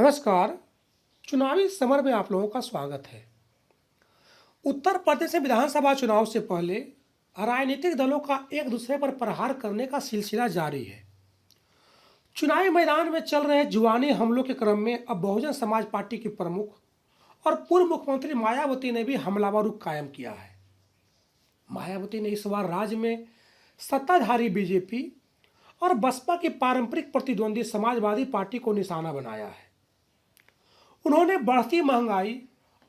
नमस्कार। चुनावी समर में आप लोगों का स्वागत है। उत्तर प्रदेश में विधानसभा चुनाव से पहले राजनीतिक दलों का एक दूसरे पर प्रहार करने का सिलसिला जारी है। चुनावी मैदान में चल रहे जुबानी हमलों के क्रम में अब बहुजन समाज पार्टी की प्रमुख और पूर्व मुख्यमंत्री मायावती ने भी हमलावर रुख कायम किया है। मायावती ने इस बार राज्य में सत्ताधारी बीजेपी और बसपा की पारंपरिक प्रतिद्वंदी समाजवादी पार्टी को निशाना बनाया है। उन्होंने बढ़ती महंगाई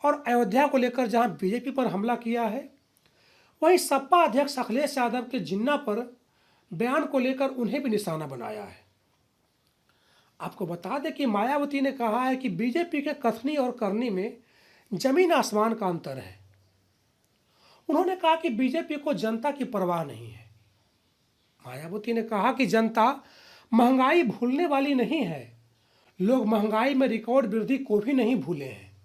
और अयोध्या को लेकर जहां बीजेपी पर हमला किया है, वहीं सपा अध्यक्ष अखिलेश यादव के जिन्ना पर बयान को लेकर उन्हें भी निशाना बनाया है। आपको बता दें कि मायावती ने कहा है कि बीजेपी के कथनी और करनी में जमीन आसमान का अंतर है। उन्होंने कहा कि बीजेपी को जनता की परवाह नहीं है। मायावती ने कहा कि जनता महंगाई भूलने वाली नहीं है, लोग महंगाई में रिकॉर्ड वृद्धि को भी नहीं भूले हैं।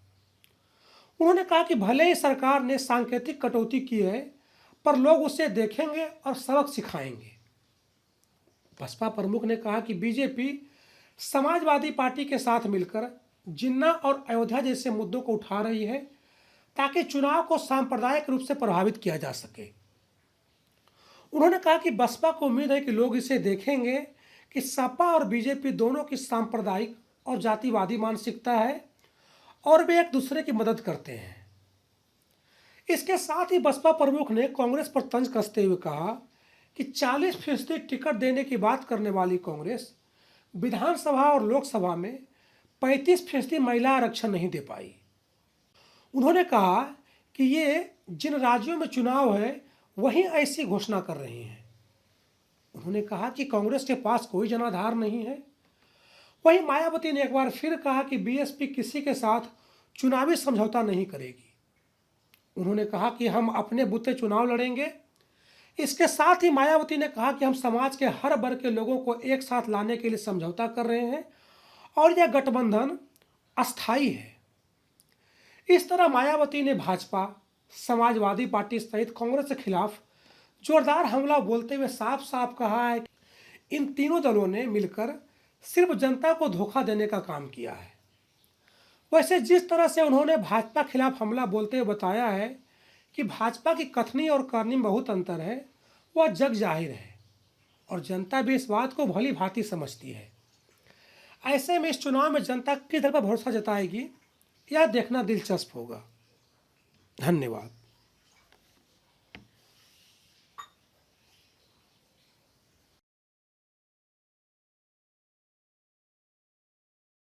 उन्होंने कहा कि भले ही सरकार ने सांकेतिक कटौती की है, पर लोग उसे देखेंगे और सबक सिखाएंगे। बसपा प्रमुख ने कहा कि बीजेपी समाजवादी पार्टी के साथ मिलकर जिन्ना और अयोध्या जैसे मुद्दों को उठा रही है ताकि चुनाव को सांप्रदायिक रूप से प्रभावित किया जा सके। उन्होंने कहा कि बसपा को उम्मीद है कि लोग इसे देखेंगे कि सपा और बीजेपी दोनों की सांप्रदायिक और जातिवादी मानसिकता है और वे एक दूसरे की मदद करते हैं। इसके साथ ही बसपा प्रमुख ने कांग्रेस पर तंज कसते हुए कहा कि 40% टिकट देने की बात करने वाली कांग्रेस विधानसभा और लोकसभा में 35% महिला आरक्षण नहीं दे पाई। उन्होंने कहा कि ये जिन राज्यों में चुनाव है वहीं ऐसी घोषणा कर रही हैं। उन्होंने कहा कि कांग्रेस के पास कोई जनाधार नहीं है। वहीं मायावती ने एक बार फिर कहा कि बीएसपी किसी के साथ चुनावी समझौता नहीं करेगी। उन्होंने कहा कि हम अपने बूते चुनाव लड़ेंगे। इसके साथ ही मायावती ने कहा कि हम समाज के हर वर्ग के लोगों को एक साथ लाने के लिए समझौता कर रहे हैं और यह गठबंधन अस्थायी है। इस तरह मायावती ने भाजपा, समाजवादी पार्टी सहित कांग्रेस के खिलाफ जोरदार हमला बोलते हुए साफ साफ कहा है कि इन तीनों दलों ने मिलकर सिर्फ जनता को धोखा देने का काम किया है। वैसे जिस तरह से उन्होंने भाजपा खिलाफ हमला बोलते हुए बताया है कि भाजपा की कथनी और करनी में बहुत अंतर है, वह जग जाहिर है और जनता भी इस बात को भली भांति समझती है। ऐसे में इस चुनाव में जनता किस तरह पर भरोसा जताएगी, यह देखना दिलचस्प होगा। धन्यवाद।